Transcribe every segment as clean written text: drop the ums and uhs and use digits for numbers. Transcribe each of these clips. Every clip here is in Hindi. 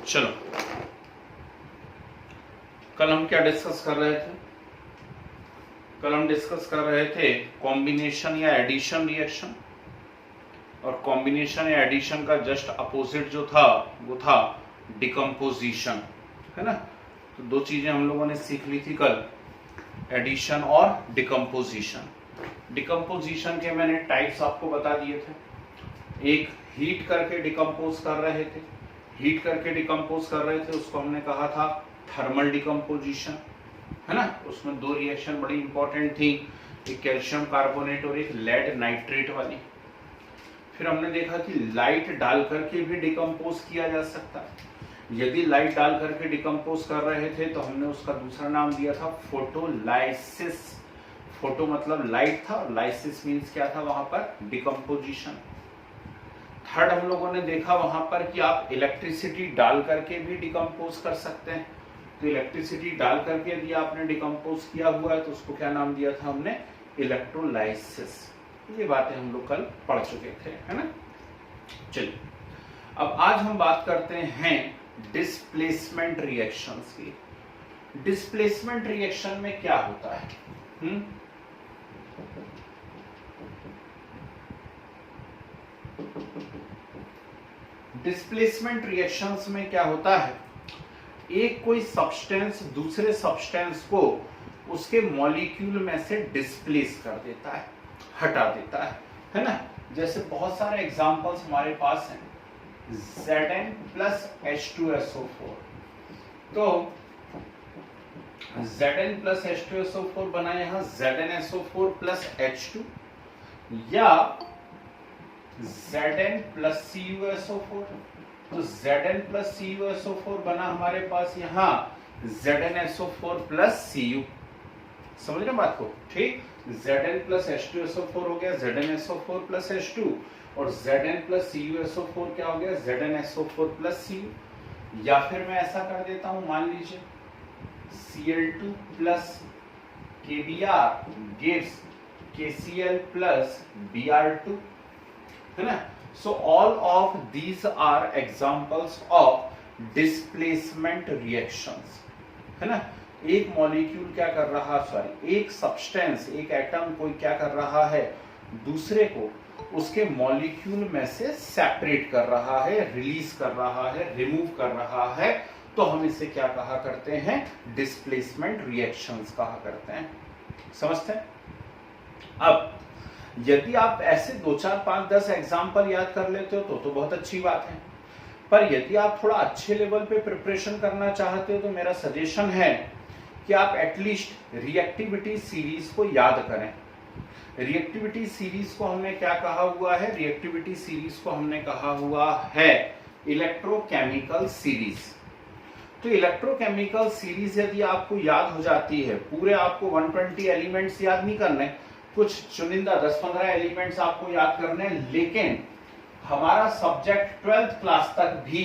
चलो, कल हम क्या डिस्कस कर रहे थे? कल हम डिस्कस कर रहे थे कॉम्बिनेशन या एडिशन रिएक्शन, और कॉम्बिनेशन या एडिशन का जस्ट अपोजिट जो था वो था डिकम्पोजिशन, है ना। तो दो चीजें हम लोगों ने सीख ली थी कल, एडिशन और डिकम्पोजिशन। डिकम्पोजिशन के मैंने टाइप्स आपको बता दिए थे। एक हीट करके डिकम्पोज कर रहे थे, हीट करके डिकम्पोज कर रहे थे, उसको हमने कहा था थर्मल डिकम्पोजिशन, है ना। उसमें दो रिएक्शन बड़ी इंपॉर्टेंट थी, एक कैल्शियम कार्बोनेट और एक लेड नाइट्रेट वाली। फिर हमने देखा कि लाइट डाल करके भी डिकम्पोज किया जा सकता है। यदि लाइट डाल करके डिकम्पोज कर रहे थे तो हमने उसका दूसरा नाम दिया था फोटोलाइसिस। फोटो मतलब लाइट था और लाइसिस मीन्स क्या था वहां पर? डिकम्पोजिशन। थर्ड हम लोगों ने देखा वहां पर कि आप इलेक्ट्रिसिटी डाल करके भी डिकम्पोज कर सकते हैं। तो इलेक्ट्रिसिटी डाल करके यदि आपने डिकम्पोज किया हुआ है तो उसको क्या नाम दिया था हमने? इलेक्ट्रोलाइसिस। ये बातें हम लोग कल पढ़ चुके थे, है ना। चलिए, अब आज हम बात करते हैं डिस्प्लेसमेंट रिएक्शंस की। डिस्प्लेसमेंट रिएक्शन में क्या होता है? डिस्प्लेसमेंट रिएक्शंस में क्या होता है? एक कोई सब्सटेंस दूसरे सब्सटेंस को उसके मॉलिक्यूल में से डिस्प्लेस कर देता है, हटा देता है ना। जैसे बहुत सारे एग्जांपल्स हमारे पास हैं। Zn प्लस H2SO4, तो Zn प्लस H2SO4 बना यहां ZnSO4 प्लस H2, या Zn प्लस CuSO4, तो Zn प्लस CuSO4 बना हमारे पास यहां ZnSO4 प्लस Cu। समझ रहे बात को? ठीक, Zn प्लस H2SO4 हो गया ZnSO4 प्लस H2, और Zn प्लस CuSO4 क्या हो गया? ZnSO4 plus Cu। या फिर मैं ऐसा कर देता हूं, मान लीजिए Cl2 plus KBr gives KCl plus Br2, है ना। So all of these are examples of displacement reactions, है ना। एक मॉलिक्यूल क्या कर रहा, एक सब्सटेंस, एक एटम कोई क्या कर रहा है? दूसरे को उसके मॉलिक्यूल में से सेपरेट कर रहा है, रिलीज कर रहा है, रिमूव कर रहा है। तो हम इसे क्या कहा करते हैं? डिस्प्लेसमेंट रिएक्शंस कहा करते हैं। समझते हैं? अब यदि आप ऐसे 2, 4, 5, 10 एग्जाम्पल याद कर लेते हो तो बहुत अच्छी बात है। पर यदि आप थोड़ा अच्छे लेवल पे प्रिपरेशन करना चाहते हो तो मेरा सजेशन है कि आप एटलीस्ट रिएक्टिविटी सीरीज को याद करें। रिएक्टिविटी सीरीज को हमने क्या कहा हुआ है? रिएक्टिविटी सीरीज को हमने कहा हुआ है इलेक्ट्रोकेमिकल सीरीज। तो इलेक्ट्रोकेमिकल सीरीज यदि आपको याद हो जाती है, पूरे आपको 120 एलिमेंट्स याद नहीं करने, कुछ चुनिंदा 10-15 एलिमेंट्स आपको याद करने, लेकिन हमारा सब्जेक्ट 12th क्लास तक भी,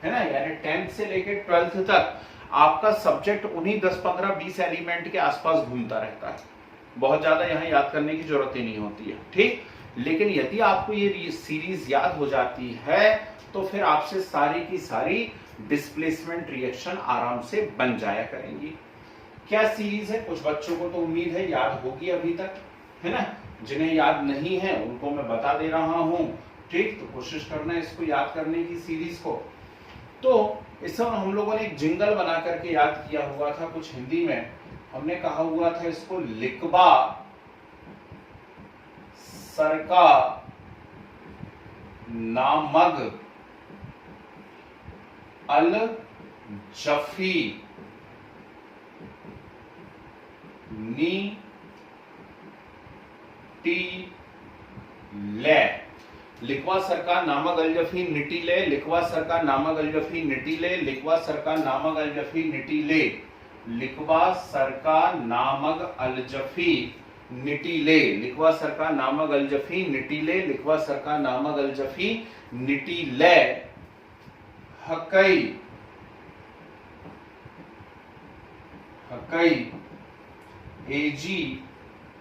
है ना, यानी 10th से लेकर 12th तक आपका सब्जेक्ट उन्हीं 10, 15, 20 एलिमेंट के आसपास घूमता रहता है। बहुत ज्यादा यहाँ याद करने की जरूरत ही नहीं होती है, ठीक। लेकिन यदि आपको ये सीरीज याद हो जाती है तो फिर आपसे सारी की सारी डिस्प्लेसमेंट रिएक्शन आराम से बन जाया करेंगी। क्या सीरीज है? कुछ बच्चों को तो उम्मीद है याद होगी अभी तक, है ना। जिन्हें याद नहीं है उनको मैं बता दे रहा हूं, ठीक। तो कोशिश करना इसको याद करने की सीरीज को। तो इस समय हम लोगों ने एक जिंगल बना करके याद किया हुआ था, कुछ हिंदी में हमने कहा हुआ था इसको, लिकवा सरका नामग अल जफी नी टी ले। लिखवा सरका नामक अल्जफी निटीले, लिखवा सरका नामक अल्जफी निटीले, लिखवा सरका नामक अल्जफी निटीले, लिखवा सरका नामक अल्जफी निटीले, लिखवा सरका नामक अल्जफी निटीले, लिखवा सरका नामक अल्जफी निटीले। हकई हकई एजी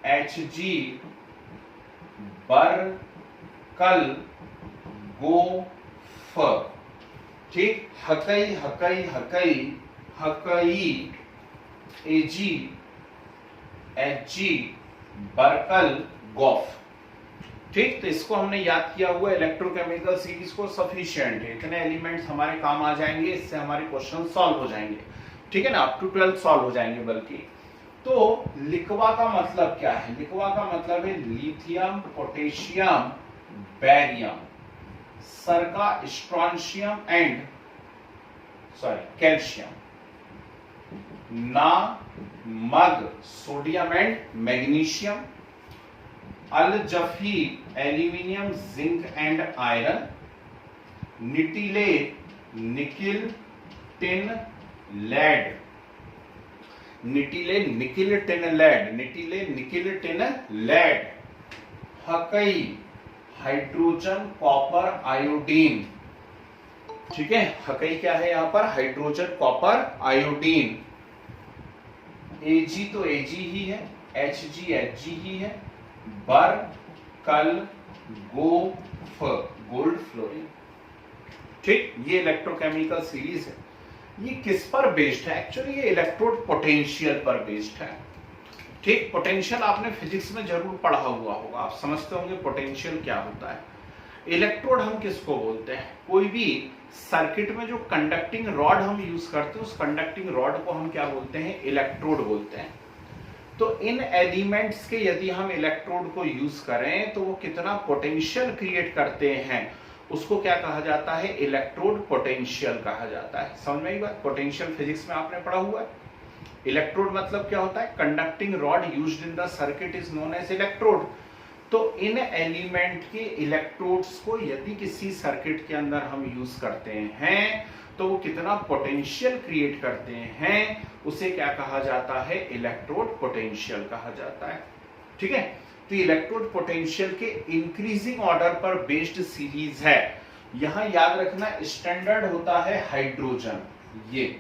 एचजी बर कल गो फ। ठीक, हकई हकई हकई हकई एजी एचजी बर्कल गॉफ। ठीक, तो इसको हमने याद किया हुआ इलेक्ट्रोकेमिकल सीरीज को सफिशिएंट है, इतने एलिमेंट्स हमारे काम आ जाएंगे, इससे हमारे क्वेश्चन सॉल्व हो जाएंगे। ठीक है ना, अप टू 12 सॉल्व हो जाएंगे बल्कि। तो लिक्वा का मतलब क्या है? लिक्वा का मतलब है लिथियम पोटेशियम बैरियम, सरका स्ट्रोंशियम एंड कैल्शियम, ना मग सोडियम एंड मैग्नीशियम, अल जफी एल्यूमिनियम जिंक एंड आयरन, निटिले निकिल टिन लेड, निटिले निकिल टिन लेड, निटिले निकिल टिन लेड, हकई हाइड्रोजन कॉपर आयोडीन। ठीक है, हकई क्या है यहां पर? Hydrogen copper iodine. एजी तो एजी ही है, एचजी एचजी ही है, बर कल गोफ गोल्ड फ्लोरीन। ठीक, ये इलेक्ट्रोकेमिकल सीरीज है। ये किस पर बेस्ड है? एक्चुअली ये इलेक्ट्रोड पोटेंशियल पर बेस्ड है। ठीक, पोटेंशियल आपने फिजिक्स में जरूर पढ़ा हुआ होगा, आप समझते होंगे पोटेंशियल क्या होता है। इलेक्ट्रोड हम किसको बोलते हैं? कोई भी सर्किट में जो कंडक्टिंग रॉड हम यूज करते हैं, उस कंडक्टिंग रॉड को हम क्या बोलते हैं? इलेक्ट्रोड बोलते हैं। तो इन एलिमेंट्स के यदि हम इलेक्ट्रोड को यूज करें तो वो कितना पोटेंशियल क्रिएट करते हैं, उसको क्या कहा जाता है? इलेक्ट्रोड पोटेंशियल कहा जाता है। समझ में आई बात? पोटेंशियल फिजिक्स में आपने पढ़ा हुआ है। इलेक्ट्रोड मतलब क्या होता है? Conducting rod used in the circuit is known as electrode. तो इन एलिमेंट के इलेक्ट्रोड्स को यदि किसी सर्किट के अंदर हम यूज करते हैं तो वो कितना पोटेंशियल क्रिएट करते हैं, उसे क्या कहा जाता है? इलेक्ट्रोड पोटेंशियल कहा जाता है। ठीक है, तो इलेक्ट्रोड पोटेंशियल के इंक्रीजिंग ऑर्डर पर बेस्ड सीरीज है। यहां याद रखना स्टैंडर्ड होता है हाइड्रोजन, ये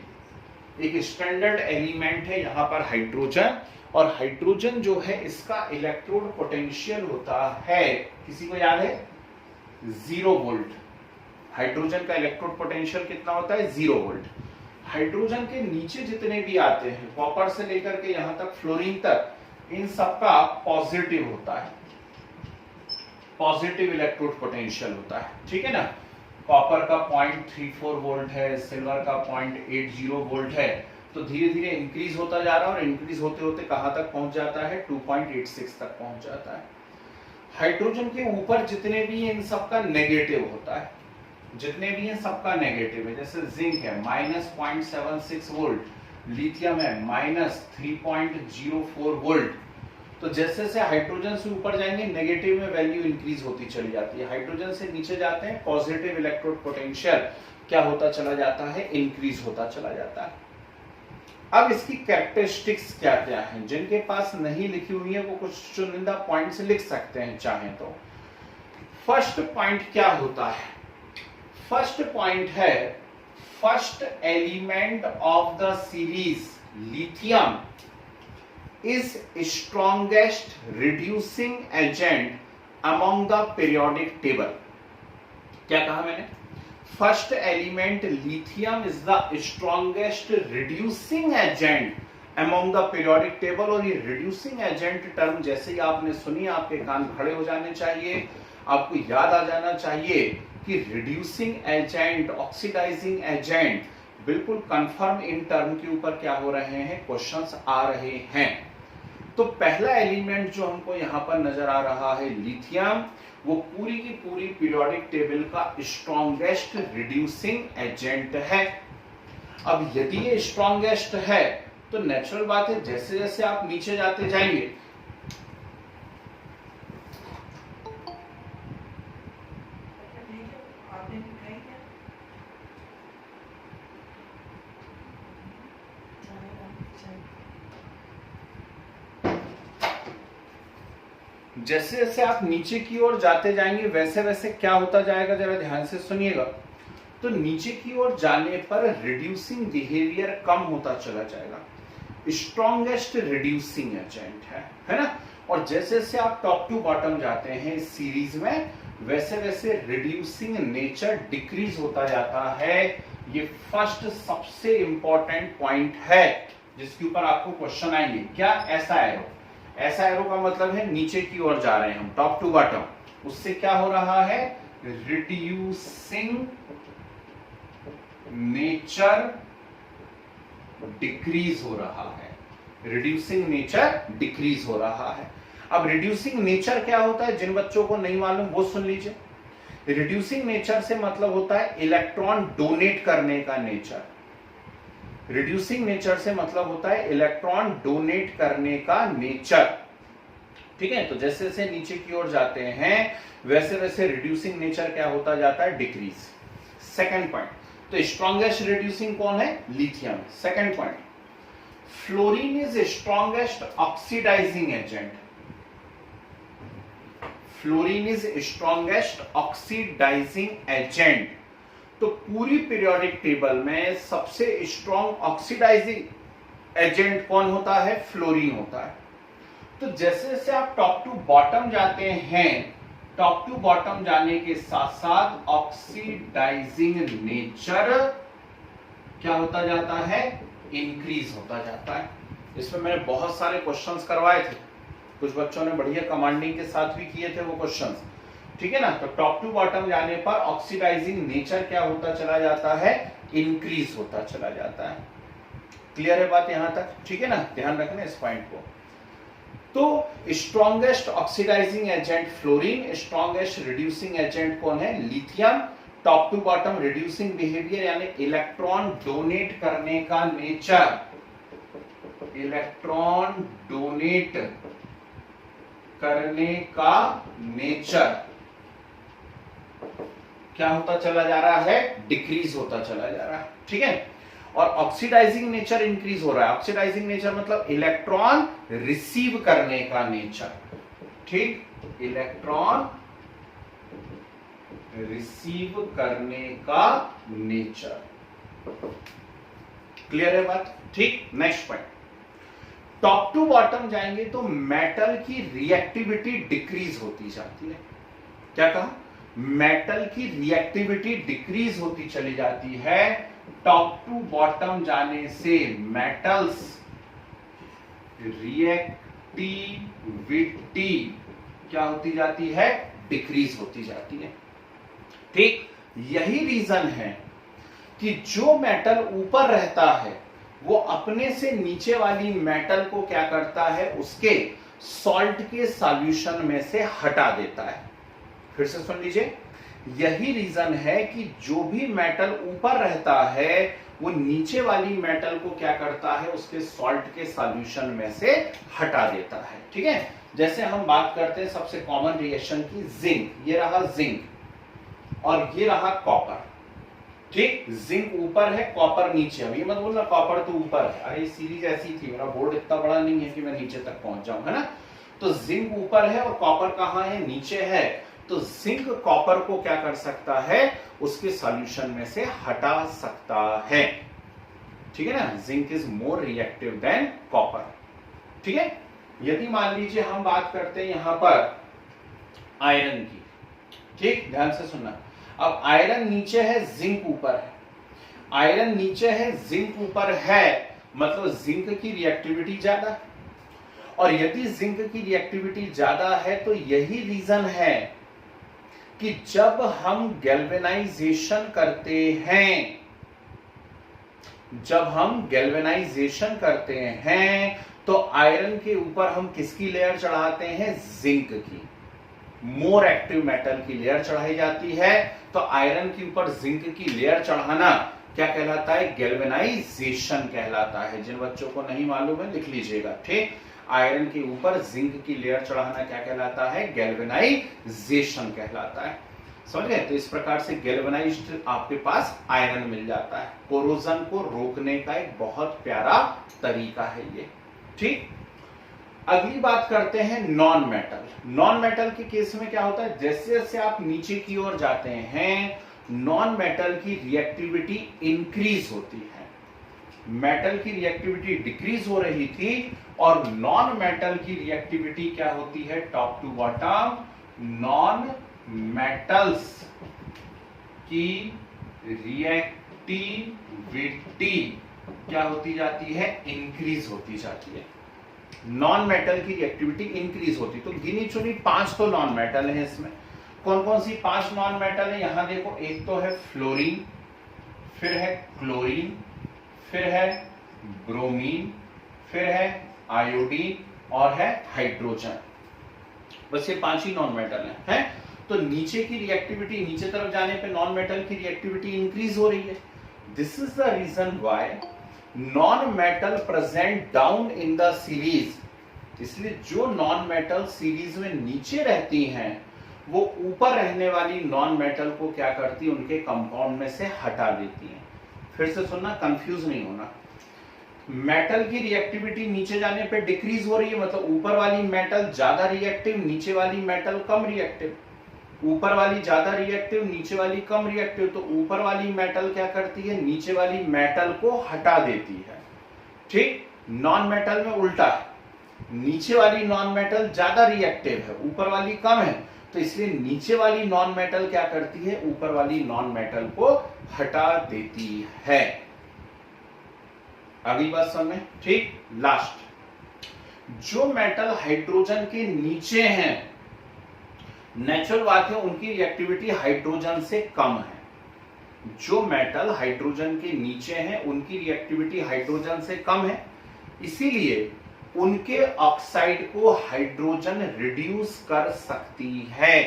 एक स्टैंडर्ड एलिमेंट है यहां पर हाइड्रोजन। और हाइड्रोजन जो है इसका इलेक्ट्रोड पोटेंशियल होता है, किसी को याद है? 0 वोल्ट। हाइड्रोजन का इलेक्ट्रोड पोटेंशियल कितना होता है? 0 वोल्ट। हाइड्रोजन के नीचे जितने भी आते हैं, कॉपर से लेकर के यहां तक फ्लोरीन तक, इन सबका पॉजिटिव होता है, पॉजिटिव इलेक्ट्रोड पोटेंशियल होता है। ठीक है ना, कॉपर का 0.34 वोल्ट है, सिल्वर का 0.80 वोल्ट है। तो धीरे धीरे इंक्रीज होता जा रहा है और इंक्रीज होते होते कहां तक पहुंच जाता है? 2.86 तक पहुंच जाता है। हाइड्रोजन के ऊपर जितने भी हैं इन सबका नेगेटिव होता है, जितने भी हैं सबका नेगेटिव है। जैसे जिंक है -0.76 वोल्ट, लिथियम है -3.04 वोल्ट। तो जैसे जैसे हाइड्रोजन से ऊपर जाएंगे नेगेटिव में वैल्यू इंक्रीज होती चली जाती है, हाइड्रोजन से नीचे जाते हैं पॉजिटिव इलेक्ट्रोड पोटेंशियल क्या होता चला जाता है? इंक्रीज होता चला जाता है। अब इसकी कैरेक्टरिस्टिक्स क्या क्या हैं, जिनके पास नहीं लिखी हुई है वो कुछ चुनिंदा पॉइंट्स लिख सकते हैं चाहें तो। फर्स्ट पॉइंट क्या होता है? फर्स्ट पॉइंट है, first element of the series lithium is strongest reducing agent among the periodic table। क्या कहा मैंने? First element lithium is the strongest reducing agent among the periodic table. और ये रिड्यूसिंग एजेंट टर्म जैसे ही आपने सुनी आपके कान खड़े हो जाने चाहिए, आपको याद आ जाना चाहिए कि रिड्यूसिंग एजेंट, ऑक्सीडाइजिंग एजेंट, बिल्कुल कंफर्म इन टर्म के ऊपर क्या हो रहे हैं? क्वेश्चंस आ रहे हैं। तो पहला एलिमेंट जो हमको यहां पर नजर आ रहा है लिथियम, वो पूरी की पूरी पीरियोडिक टेबल का स्ट्रॉन्गेस्ट रिड्यूसिंग एजेंट है। अब यदि ये स्ट्रॉन्गेस्ट है तो नेचुरल बात है जैसे जैसे आप नीचे जाते जाएंगे जैसे जैसे आप नीचे की ओर जाते जाएंगे वैसे वैसे क्या होता जाएगा, जरा ध्यान से सुनिएगा। तो नीचे की ओर जाने पर रिड्यूसिंग बिहेवियर कम होता चला जाएगा, स्ट्रॉन्गेस्ट रिड्यूसिंग एजेंट है ना। और जैसे जैसे आप टॉप टू बॉटम जाते हैं इस सीरीज में, वैसे वैसे रिड्यूसिंग नेचर डिक्रीज होता जाता है। ये फर्स्ट सबसे इंपॉर्टेंट पॉइंट है जिसके ऊपर आपको क्वेश्चन आएंगे। क्या? ऐसा एरो, ऐसा एरो का मतलब है नीचे की ओर जा रहे हैं हम, टॉप टू बॉटम। उससे क्या हो रहा है? रिड्यूसिंग नेचर डिक्रीज हो रहा है, रिड्यूसिंग नेचर डिक्रीज हो रहा है। अब रिड्यूसिंग नेचर क्या होता है, जिन बच्चों को नहीं मालूम वो सुन लीजिए। रिड्यूसिंग नेचर से मतलब होता है इलेक्ट्रॉन डोनेट करने का नेचर। रिड्यूसिंग नेचर से मतलब होता है इलेक्ट्रॉन डोनेट करने का नेचर। ठीक है, तो जैसे जैसे नीचे की ओर जाते हैं वैसे वैसे रिड्यूसिंग नेचर क्या होता जाता है? डिक्रीज। सेकंड पॉइंट, तो स्ट्रॉन्गेस्ट रिड्यूसिंग कौन है? Lithium. Second point, fluorine is strongest oxidising agent. Fluorine is strongest oxidising agent. तो पूरी पीरियोडिक टेबल में सबसे स्ट्रॉन्ग ऑक्सीडाइजिंग एजेंट कौन होता है? फ्लोरीन होता है। तो जैसे जैसे आप टॉप टू बॉटम जाते हैं, टॉप टू बॉटम जाने के साथ साथ ऑक्सीडाइजिंग नेचर क्या होता जाता है? इंक्रीज होता जाता है। इसमें मैंने बहुत सारे क्वेश्चंस करवाए थे, कुछ बच्चों ने बढ़िया कमांडिंग के साथ भी किए थे वो क्वेश्चंस। ठीक है ना, तो टॉप टू बॉटम जाने पर ऑक्सीडाइजिंग नेचर क्या होता चला जाता है? इंक्रीज होता चला जाता है। क्लियर है बात यहां तक? ठीक है ना, ध्यान रखना इस पॉइंट को। तो strongest oxidising agent fluorine, strongest reducing agent कौन है? Lithium. Top to bottom reducing behaviour यानी इलेक्ट्रॉन डोनेट करने का नेचर, इलेक्ट्रॉन डोनेट करने का नेचर क्या होता चला जा रहा है? डिक्रीज होता चला जा रहा है। ठीक है, और ऑक्सीडाइजिंग नेचर इंक्रीज हो रहा है। ऑक्सीडाइजिंग नेचर मतलब इलेक्ट्रॉन रिसीव करने का नेचर। ठीक, इलेक्ट्रॉन रिसीव करने का नेचर। क्लियर है बात? ठीक, next point, top to bottom जाएंगे तो मेटल की रिएक्टिविटी डिक्रीज होती जाती है। क्या कहा? मेटल की रिएक्टिविटी डिक्रीज होती चली जाती है। टॉप टू बॉटम जाने से मेटल्स रिएक्टिविटी क्या होती जाती है? डिक्रीज होती जाती है। ठीक, यही रीजन है कि जो मेटल ऊपर रहता है वो अपने से नीचे वाली मेटल को क्या करता है? उसके सॉल्ट के सॉल्यूशन में से हटा देता है। फिर से सुन लीजिए, यही रीजन है कि जो भी मेटल ऊपर रहता है वो नीचे वाली मेटल को क्या करता है? उसके सॉल्ट के सॉल्यूशन में से हटा देता है। ठीक है, जैसे हम बात करते हैं सबसे कॉमन रिएक्शन की, जिंक, ये रहा जिंक और ये रहा कॉपर। ठीक, जिंक ऊपर है, कॉपर नीचे। अब ये मत बोलना कॉपर तो ऊपर है, अरे सीरीज ऐसी थी, मेरा बोर्ड इतना बड़ा नहीं है कि मैं नीचे तक पहुंच जाऊं, है ना। तो जिंक ऊपर है और कॉपर कहां है? नीचे है। तो जिंक कॉपर को क्या कर सकता है? उसके सॉल्यूशन में से हटा सकता है। ठीक है ना, zinc is more reactive than copper. ठीक है, यदि मान लीजिए हम बात करते हैं यहां पर आयरन की। ठीक, ध्यान से सुनना। अब आयरन नीचे है, जिंक ऊपर है। आयरन नीचे है, जिंक ऊपर है, मतलब जिंक की रिएक्टिविटी ज्यादा। और यदि जिंक की रिएक्टिविटी ज्यादा है तो यही रीजन है कि जब हम गैल्वेनाइजेशन करते हैं, जब हम गैल्वेनाइजेशन करते हैं तो आयरन के ऊपर हम किसकी लेयर चढ़ाते हैं? जिंक की। मोर एक्टिव मेटल की लेयर चढ़ाई जाती है। तो आयरन के ऊपर जिंक की लेयर चढ़ाना क्या कहलाता है? गैल्वेनाइजेशन कहलाता है। जिन बच्चों को नहीं मालूम है लिख लीजिएगा। ठीक, आयरन के ऊपर जिंक की लेयर चढ़ाना क्या कहलाता है? गैल्वेनाइजेशन कहलाता है। समझ गए? तो इस प्रकार से गैल्वेनाइज्ड आपके पास आयरन मिल जाता है। कोरोजन को रोकने का एक बहुत प्यारा तरीका है ये। ठीक, अगली बात करते हैं नॉन मेटल। नॉन मेटल के केस में क्या होता है? जैसे जैसे आप नीचे की ओर जाते हैं नॉन मेटल की रिएक्टिविटी इंक्रीज होती है। मेटल की रिएक्टिविटी डिक्रीज हो रही थी और नॉन मेटल की रिएक्टिविटी क्या होती है? Top to bottom non metals की रिएक्टिविटी क्या होती जाती है, इंक्रीज होती जाती है। नॉन मेटल की रिएक्टिविटी इंक्रीज होती, तो गिनी चुनी 5 तो नॉन मेटल है इसमें। कौन कौन सी 5 नॉन मेटल है, यहां देखो, एक तो है फ्लोरीन, फिर है क्लोरीन, फिर है ब्रोमीन, फिर है आयोडीन और है हाइड्रोजन। बस ये 5 ही नॉन मेटल है? तो नीचे की रिएक्टिविटी, नीचे तरफ जाने पे नॉन मेटल की रिएक्टिविटी इंक्रीज हो रही है। This is the reason why non metal present down in the series. इसलिए जो नॉन मेटल सीरीज में नीचे रहती हैं वो ऊपर रहने वाली नॉन मेटल को क्या करती है, उनके कंपाउंड में से हटा देती हैं। फिर से सुनना, कंफ्यूज नहीं होना। मेटल की रिएक्टिविटी नीचे जाने पे डिक्रीज हो रही है, मतलब ऊपर वाली मेटल ज्यादा रिएक्टिव, नीचे वाली मेटल कम रिएक्टिव। ऊपर वाली ज्यादा रिएक्टिव, नीचे वाली कम रिएक्टिव, तो ऊपर वाली मेटल क्या करती है, नीचे वाली मेटल को हटा देती है। ठीक, नॉन मेटल में उल्टा है, नीचे वाली नॉन मेटल ज्यादा रिएक्टिव है, ऊपर वाली कम है, तो इसलिए नीचे वाली नॉन मेटल क्या करती है, ऊपर वाली नॉन मेटल को हटा देती है। अगली बात समझ में? ठीक, लास्ट, जो मेटल हाइड्रोजन के नीचे हैं, नेचुरल बात है उनकी रिएक्टिविटी हाइड्रोजन से कम है। जो मेटल हाइड्रोजन के नीचे हैं उनकी रिएक्टिविटी हाइड्रोजन से कम है, इसीलिए उनके ऑक्साइड को हाइड्रोजन रिड्यूस कर सकती है।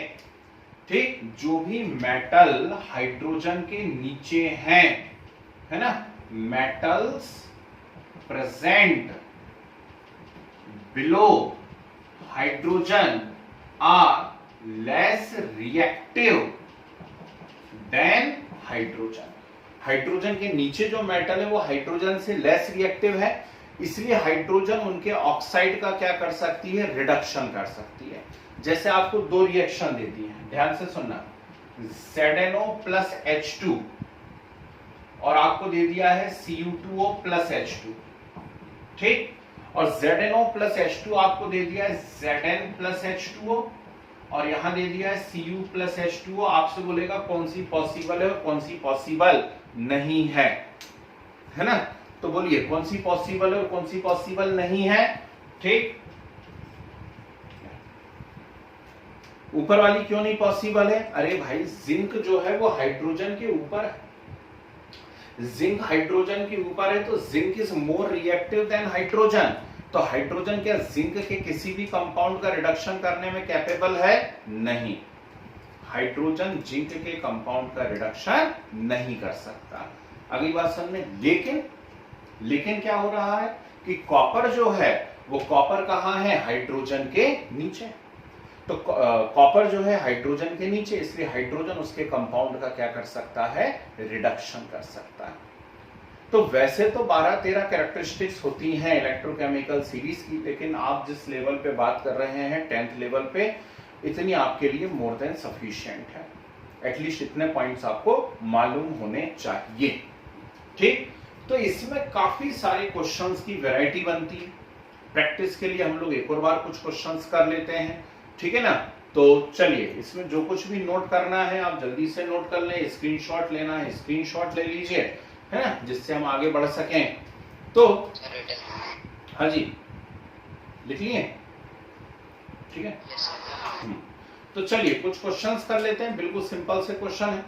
ठीक, जो भी मेटल हाइड्रोजन के नीचे हैं, है ना, metals present below hydrogen are less reactive than hydrogen. Hydrogen के नीचे जो मेटल है वो हाइड्रोजन से लेस रिएक्टिव है, इसलिए हाइड्रोजन उनके ऑक्साइड का क्या कर सकती है, रिडक्शन कर सकती है। जैसे आपको 2 रिएक्शन देती है, ध्यान से सुनना, ZnO प्लस H2 और आपको दे दिया है Cu2O प्लस H2। ठीक, और ZnO प्लस H2 आपको दे दिया है Zn प्लस H2O और यहां दे दिया है Cu प्लस H2O। आपसे बोलेगा कौन सी पॉसिबल है और कौन सी पॉसिबल नहीं है ना? तो बोलिए कौन सी पॉसिबल है और कौन सी पॉसिबल नहीं है। ठीक, ऊपर वाली क्यों नहीं पॉसिबल है? अरे भाई, जिंक जो है वो हाइड्रोजन के ऊपर है, जिंक हाइड्रोजन के ऊपर है, तो zinc is more reactive than hydrogen. तो हाइड्रोजन क्या जिंक के किसी भी कंपाउंड का रिडक्शन करने में कैपेबल है? नहीं, हाइड्रोजन जिंक के कंपाउंड का रिडक्शन नहीं कर सकता। अगली बात समझने, लेकिन क्या हो रहा है कि कॉपर जो है वो कॉपर कहां है, हाइड्रोजन के नीचे। तो कॉपर जो है हाइड्रोजन के नीचे, इसलिए हाइड्रोजन उसके कंपाउंड का क्या कर सकता है, रिडक्शन कर सकता है। तो वैसे तो 12-13 कैरेक्टरिस्टिक्स होती हैं इलेक्ट्रोकेमिकल सीरीज की, लेकिन आप जिस लेवल पे बात कर रहे हैं 10th लेवल पे, इतनी आपके लिए मोर देन सफिशिएंट है। एटलीस्ट इतने पॉइंट्स आपको मालूम होने चाहिए। ठीक, तो इसमें काफी सारे क्वेश्चंस की वैरायटी बनती है। प्रैक्टिस के लिए हम लोग एक और बार कुछ क्वेश्चंस कर लेते हैं, ठीक है ना? तो चलिए, इसमें जो कुछ भी नोट करना है आप जल्दी से नोट कर लें, स्क्रीनशॉट लेना है स्क्रीनशॉट ले लीजिए, है ना, जिससे हम आगे बढ़ सकें। तो हाँ जी, लिख लिए? ठीक है, तो चलिए कुछ क्वेश्चंस कर लेते हैं। बिल्कुल सिंपल से क्वेश्चन है,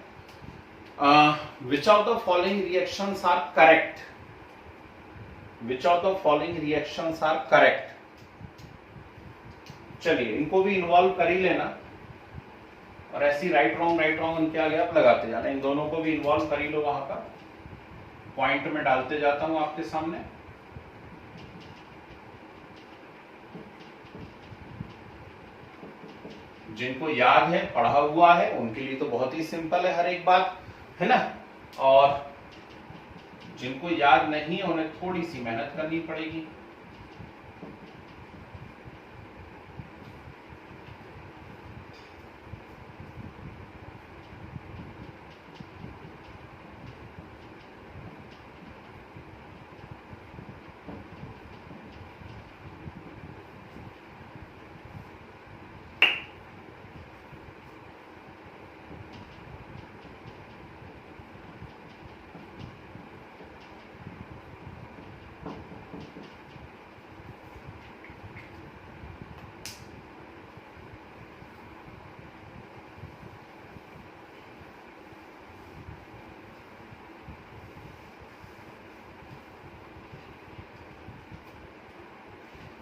which of the following reactions are correct? Which of the following reactions are correct? चलिए इनको भी इन्वॉल्व कर ही लेना और ऐसी राइट रॉन्ग उनके आगे आप लगाते जाना। इन दोनों को भी इन्वॉल्व कर ही लो, वहां का पॉइंट में डालते जाता हूं आपके सामने। जिनको याद है, पढ़ा हुआ है, उनके लिए तो बहुत ही सिंपल है हर एक बात, है ना, और जिनको याद नहीं है उन्हें थोड़ी सी मेहनत करनी पड़ेगी।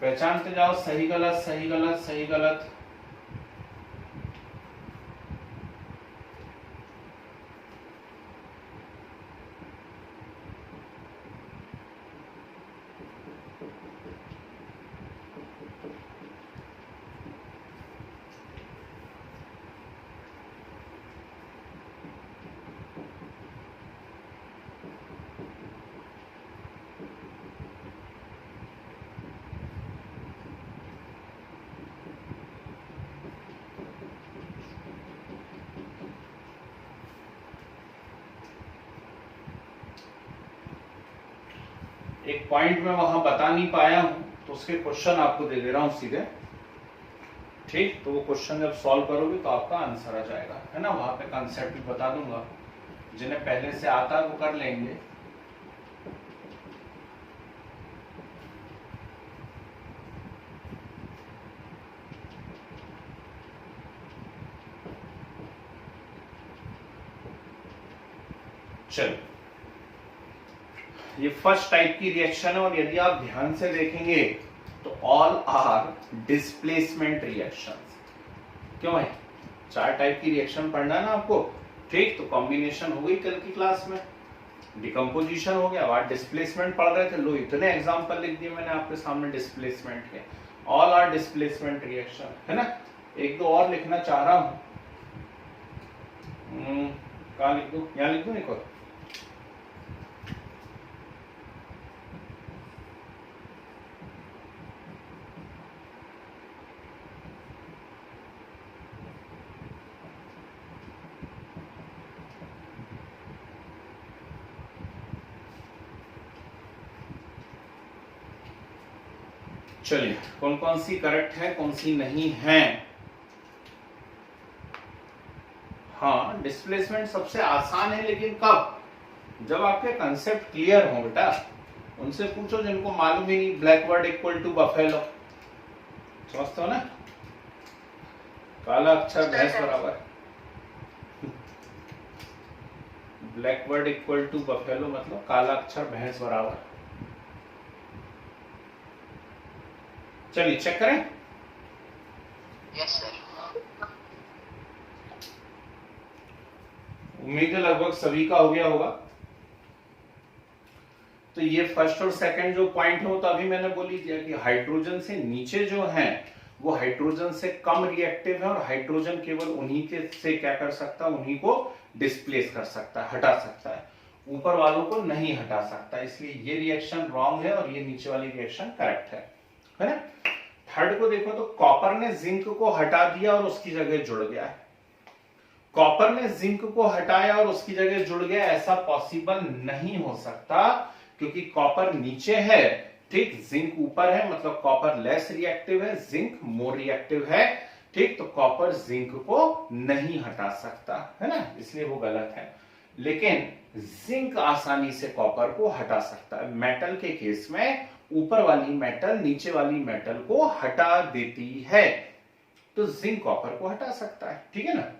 पहचानते जाओ, सही गलत सही गलत सही गलत। एक पॉइंट में वहां बता नहीं पाया हूं तो उसके क्वेश्चन आपको दे दे रहा हूं सीधे, ठीक। तो वो क्वेश्चन जब सॉल्व करोगे तो आपका आंसर आ जाएगा, है ना। वहां पे कॉन्सेप्ट भी बता दूंगा, जिन्हें पहले से आता है वो कर लेंगे। चलो, ये फर्स्ट टाइप की रिएक्शन है, और यदि आप ध्यान से देखेंगे तो ऑल आर डिस्प्लेसमेंट रिएक्शंस। क्यों है? 4 टाइप की रिएक्शन पढ़ना है ना आपको, ठीक। तो कॉम्बिनेशन हो गई कल की क्लास में, डिकम्पोजिशन हो गया, आज डिस्प्लेसमेंट पढ़ रहे थे। लो, इतने एग्जांपल लिख दिए मैंने आपके सामने डिस्प्लेसमेंट के। ऑल आर डिस्प्लेसमेंट रिएक्शन, है ना। एक दो और लिखना चाह रहा हूं, कहां लिख दूं? यहां लिख दूं एक और। चलिए, कौन कौन सी करेक्ट है, कौन सी नहीं है। हाँ, डिस्प्लेसमेंट सबसे आसान है, लेकिन कब? जब आपके कंसेप्ट क्लियर हो बेटा। उनसे पूछो जिनको मालूम ही नहीं, ब्लैकबर्ड इक्वल टू बफेलो, समझते हो ना। काला अक्षर भैंस बराबर, ब्लैकबर्ड इक्वल टू बफेलो मतलब काला अक्षर भैंस बराबर। चलिए चेक करें। Yes sir. उम्मीद है लगभग सभी का हो गया होगा। तो ये फर्स्ट और सेकंड जो पॉइंट है वो तो अभी मैंने बोली दिया कि हाइड्रोजन से नीचे जो है वो हाइड्रोजन से कम रिएक्टिव है, और हाइड्रोजन केवल उन्हीं के से क्या कर सकता है, उन्हीं को डिस्प्लेस कर सकता है, हटा सकता है, ऊपर वालों को नहीं हटा सकता। इसलिए ये रिएक्शन रॉन्ग है और ये नीचे वाली रिएक्शन करेक्ट है ना। थर्ड को देखो तो कॉपर ने जिंक को हटा दिया और उसकी जगह जुड़ गया है। कॉपर ने जिंक को हटाया और उसकी जगह जुड़ गया, ऐसा पॉसिबल नहीं हो सकता, क्योंकि कॉपर नीचे है, ठीक, जिंक ऊपर है, मतलब कॉपर लेस रिएक्टिव है, जिंक मोर रिएक्टिव है, ठीक। तो कॉपर जिंक को नहीं हटा सकता, है ना, इसलिए वो गलत है। लेकिन जिंक आसानी से कॉपर को हटा सकता है। मेटल के केस में ऊपर वाली मेटल नीचे वाली मेटल को हटा देती है, तो जिंक कॉपर को हटा सकता है, ठीक है ना।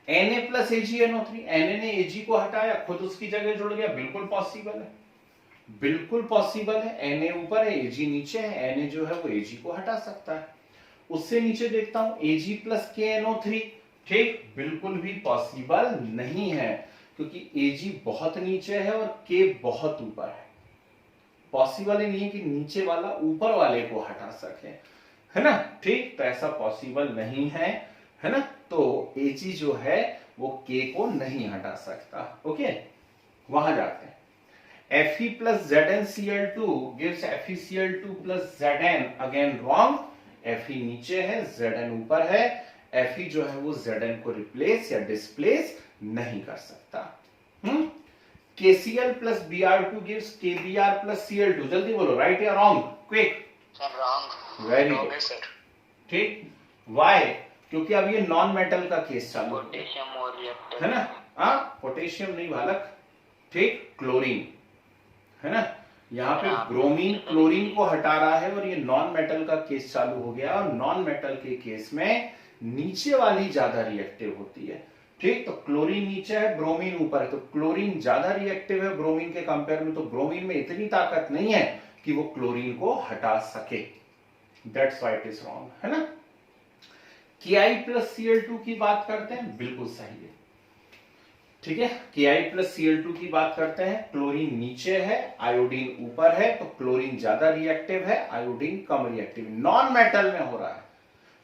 Na प्लस AgNO3, Na ने Ag को हटाया, खुद उसकी जगह जुड़ गया, बिल्कुल पॉसिबल है, बिल्कुल पॉसिबल है। Na ऊपर है, Ag नीचे है, Na जो है वो Ag को हटा सकता है। उससे नीचे देखता हूं Ag प्लस KNO3, ठीक, बिल्कुल भी पॉसिबल नहीं है, क्योंकि Ag बहुत नीचे है और K बहुत ऊपर है। पॉसिबल ही नहीं है कि नीचे वाला ऊपर वाले को हटा सके, है ना, ठीक। तो ऐसा पॉसिबल नहीं है ना। तो Ag जो है वो K को नहीं हटा सकता। ओके, वहां जाते हैं। Fe plus ZnCl2 gives FeCl2 plus Zn, again wrong. Fe नीचे है, Zn ऊपर है। Fe जो है वो Zn को रिप्लेस या डिस्प्लेस नहीं कर सकता। KCl plus Br2 gives KBr plus Cl2, जल्दी बोलो, राइट या wrong, quick. Sir wrong. Very good, ठीक। वाई? क्योंकि अब ये नॉन मेटल का केस चालू पोटेशियम और रिएक्टिव है ना। हाँ, पोटेशियम नहीं बालक, ठीक, क्लोरीन, है ना। यहाँ पे ब्रोमीन क्लोरीन को हटा रहा है और ये नॉन मेटल का केस चालू हो गया। और नॉन मेटल के केस में नीचे वाली ज्यादा रिएक्टिव होती है, ठीक, तो क्लोरीन नीचे है, ब्रोमीन ऊपर है, तो क्लोरीन ज्यादा रिएक्टिव है ब्रोमीन के कंपेयर में, तो ब्रोमीन में इतनी ताकत नहीं है कि वो क्लोरीन को हटा सके। That's why it is wrong, है ना। Ki प्लस Cl2 की बात करते हैं, बिल्कुल सही है, ठीक है। Ki प्लस Cl2 की बात करते हैं, क्लोरीन नीचे है, आयोडीन ऊपर है, तो क्लोरीन ज्यादा रिएक्टिव है, आयोडीन कम रिएक्टिव। नॉन मेटल में हो रहा है,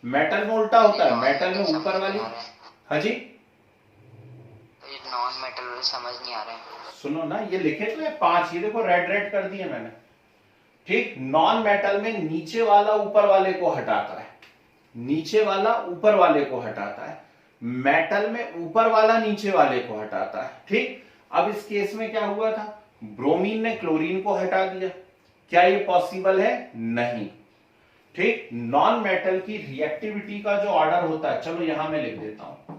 मेटल में उल्टा होता है, मेटल में ऊपर वाली। हाँ जी, नॉन मेटल वाले समझ नहीं आ रहे हैं। सुनो ना, ये लिखे तो है 5, ये देखो रेड रेड कर दिए मैंने, ठीक। नॉन मेटल में नीचे वाला ऊपर वाले को हटाता है, नीचे वाला ऊपर वाले को हटाता है, मेटल में ऊपर वाला नीचे वाले को हटाता है, ठीक। अब इस केस में क्या हुआ था, ब्रोमीन ने क्लोरीन को हटा दिया, क्या ये पॉसिबल है? नहीं, ठीक। नॉन मेटल की रिएक्टिविटी का जो ऑर्डर होता है, चलो यहां मैं लिख देता हूं,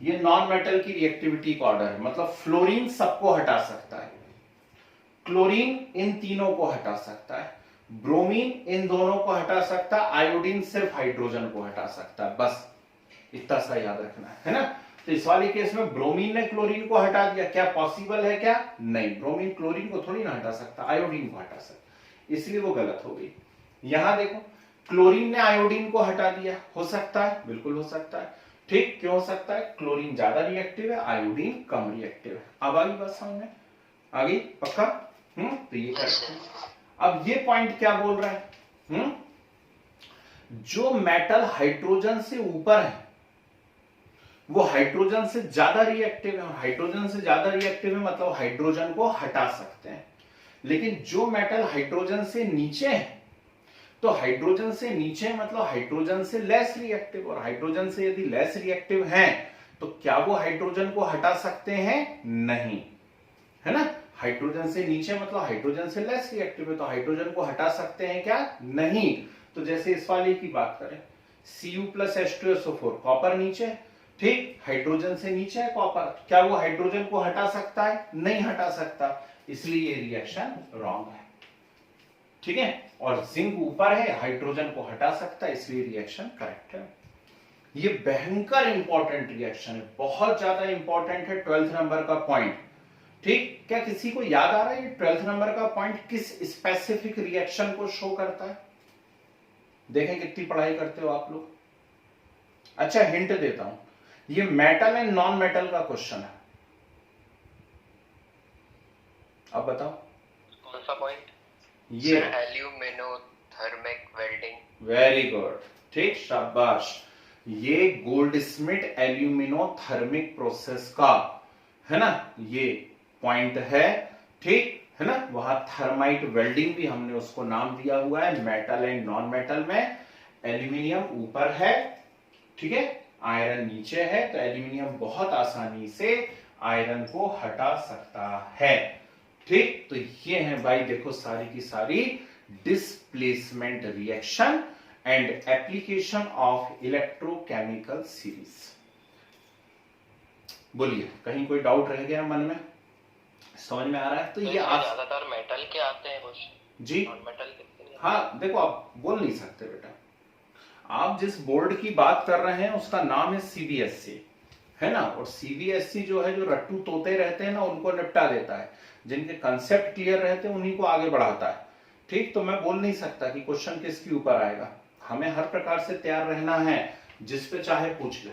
ये नॉन मेटल की रिएक्टिविटी का ऑर्डर है, मतलब फ्लोरीन सबको हटा सकता है, क्लोरीन इन तीनों को हटा सकता है, ब्रोमीन इन दोनों को हटा सकता है, आयोडीन सिर्फ हाइड्रोजन को हटा सकता है, बस इतना सा याद रखना है ना। तो इस वाले केस में ब्रोमीन ने क्लोरीन को हटा दिया, क्या पॉसिबल है? क्या नहीं, ब्रोमीन क्लोरीन को थोड़ी ना हटा सकता, आयोडीन को हटा सकता, इसलिए वो गलत हो गई। यहां देखो, क्लोरीन ने आयोडीन को हटा दिया, हो सकता है, बिल्कुल हो सकता है, ठीक। क्यों हो सकता है? क्लोरीन ज्यादा रिएक्टिव है, आयोडीन कम रिएक्टिव है। अब आ गई बात समझ में? आ गई पक्का? तो ये करेक्ट है। अब ये पॉइंट क्या बोल रहा है? जो मेटल हाइड्रोजन से ऊपर है वो हाइड्रोजन से ज्यादा रिएक्टिव है, हाइड्रोजन से ज्यादा रिएक्टिव है मतलब हाइड्रोजन को हटा सकते हैं। लेकिन जो मेटल हाइड्रोजन से नीचे है, तो हाइड्रोजन से नीचे मतलब हाइड्रोजन से लेस रिएक्टिव, और हाइड्रोजन से यदि लेस रिएक्टिव हैं तो क्या वो हाइड्रोजन को हटा सकते हैं? नहीं, है ना। हाइड्रोजन से नीचे मतलब हाइड्रोजन से लेस रिएक्टिव है, तो हाइड्रोजन को हटा सकते हैं क्या? नहीं। तो जैसे इस वाले की बात करें, Cu प्लस H2SO4, कॉपर नीचे, ठीक, हाइड्रोजन से नीचे है कॉपर, क्या वो हाइड्रोजन को हटा सकता है? नहीं हटा सकता, इसलिए ये रिएक्शन रॉन्ग है, ठीक है। और जिंक ऊपर है, हाइड्रोजन को हटा सकता है, इसलिए रिएक्शन करेक्ट है। ये भयंकर इंपॉर्टेंट रिएक्शन है, बहुत ज्यादा इंपॉर्टेंट है, 12th नंबर का पॉइंट, ठीक। क्या किसी को याद आ रहा है ये 12th नंबर का पॉइंट किस स्पेसिफिक रिएक्शन को शो करता है? देखें कितनी पढ़ाई करते हो आप लोग। अच्छा, हिंट देता हूं, ये मेटल एंड नॉन मेटल का क्वेश्चन है, अब बताओ कौन सा पॉइंट? ये एल्यूमिनोथर्मिक वेल्डिंग। वेरी गुड, ठीक, शाबाश। ये गोल्डस्मिथ एल्यूमिनोथर्मिक प्रोसेस का, है ना, ये पॉइंट है, ठीक है ना। वहां थर्माइट वेल्डिंग भी हमने उसको नाम दिया हुआ है। मेटल एंड नॉन मेटल में एल्यूमिनियम ऊपर है, ठीक है, आयरन नीचे है, तो एल्यूमिनियम बहुत आसानी से आयरन को हटा सकता है, ठीक। तो ये है भाई, देखो सारी की सारी displacement reaction and application of electrochemical series. बोलिए, कहीं कोई डाउट रह गया मन में? समझ में आ रहा है? तो ये ज्यादातर मेटल के आते हैं क्वेश्चन जी, और मेटल के। हाँ देखो, आप बोल नहीं सकते बेटा, आप जिस बोर्ड की बात कर रहे हैं उसका नाम है CBSE, है ना। और CBSE जो है, जो रट्टू तोते रहते हैं ना, उनको निपटा देता है, जिनके कंसेप्ट क्लियर रहते हैं उन्हीं को आगे बढ़ाता है, ठीक। तो मैं बोल नहीं सकता कि क्वेश्चन किसके ऊपर आएगा, हमें हर प्रकार से तैयार रहना है, जिस पे चाहे पूछ ले,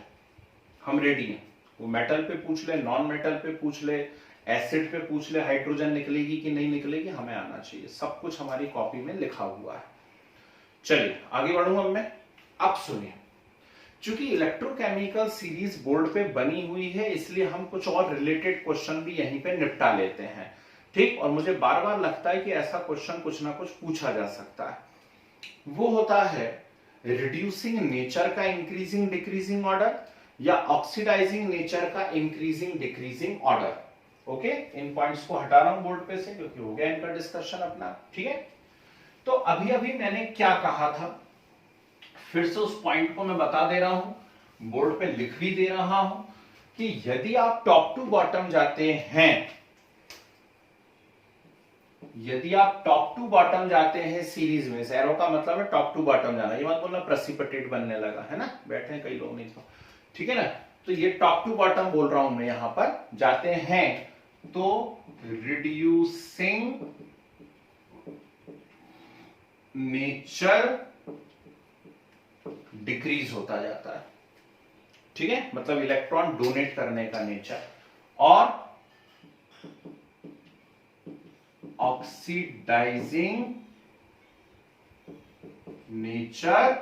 हम रेडी हैं। वो मेटल पे पूछ ले, नॉन मेटल पे पूछ ले, एसिड पे पूछ ले, हाइड्रोजन निकलेगी कि नहीं निकलेगी, हमें आना चाहिए, सब कुछ हमारी कॉपी में लिखा हुआ है। चलिए आगे बढ़ूं अब मैं। अब सुनिए, चूंकि इलेक्ट्रोकेमिकल सीरीज बोर्ड पे बनी हुई है, इसलिए हम कुछ और रिलेटेड क्वेश्चन भी यहीं पे निपटा लेते हैं, ठीक। और मुझे बार बार लगता है कि ऐसा क्वेश्चन कुछ ना कुछ पूछा जा सकता है। वो होता है रिड्यूसिंग नेचर का इंक्रीजिंग डिक्रीजिंग ऑर्डर, या ऑक्सीडाइजिंग नेचर का इंक्रीजिंग डिक्रीजिंग ऑर्डर। ओके, इन पॉइंट्स को हटा रहा हूं बोर्ड पे से, क्योंकि हो गया इनका डिस्कशन अपना, ठीक है। तो अभी अभी मैंने क्या कहा था, फिर से उस पॉइंट को मैं बता दे रहा हूं, बोर्ड पे लिख भी दे रहा हूं, कि यदि आप टॉप टू बॉटम जाते हैं, यदि आप टॉप टू बॉटम जाते हैं सीरीज में, एरो का मतलब है टॉप टू बॉटम जाना, ये मत बोलना प्रेसिपिटेट बनने लगा है ना, बैठे हैं कई लोग नहीं तो, ठीक है ना। तो ये टॉप टू बॉटम बोल रहा हूं मैं, यहां पर जाते हैं तो रिड्यूसिंग नेचर डिक्रीज होता जाता है, ठीक है, मतलब इलेक्ट्रॉन डोनेट करने का नेचर, और ऑक्सीडाइजिंग नेचर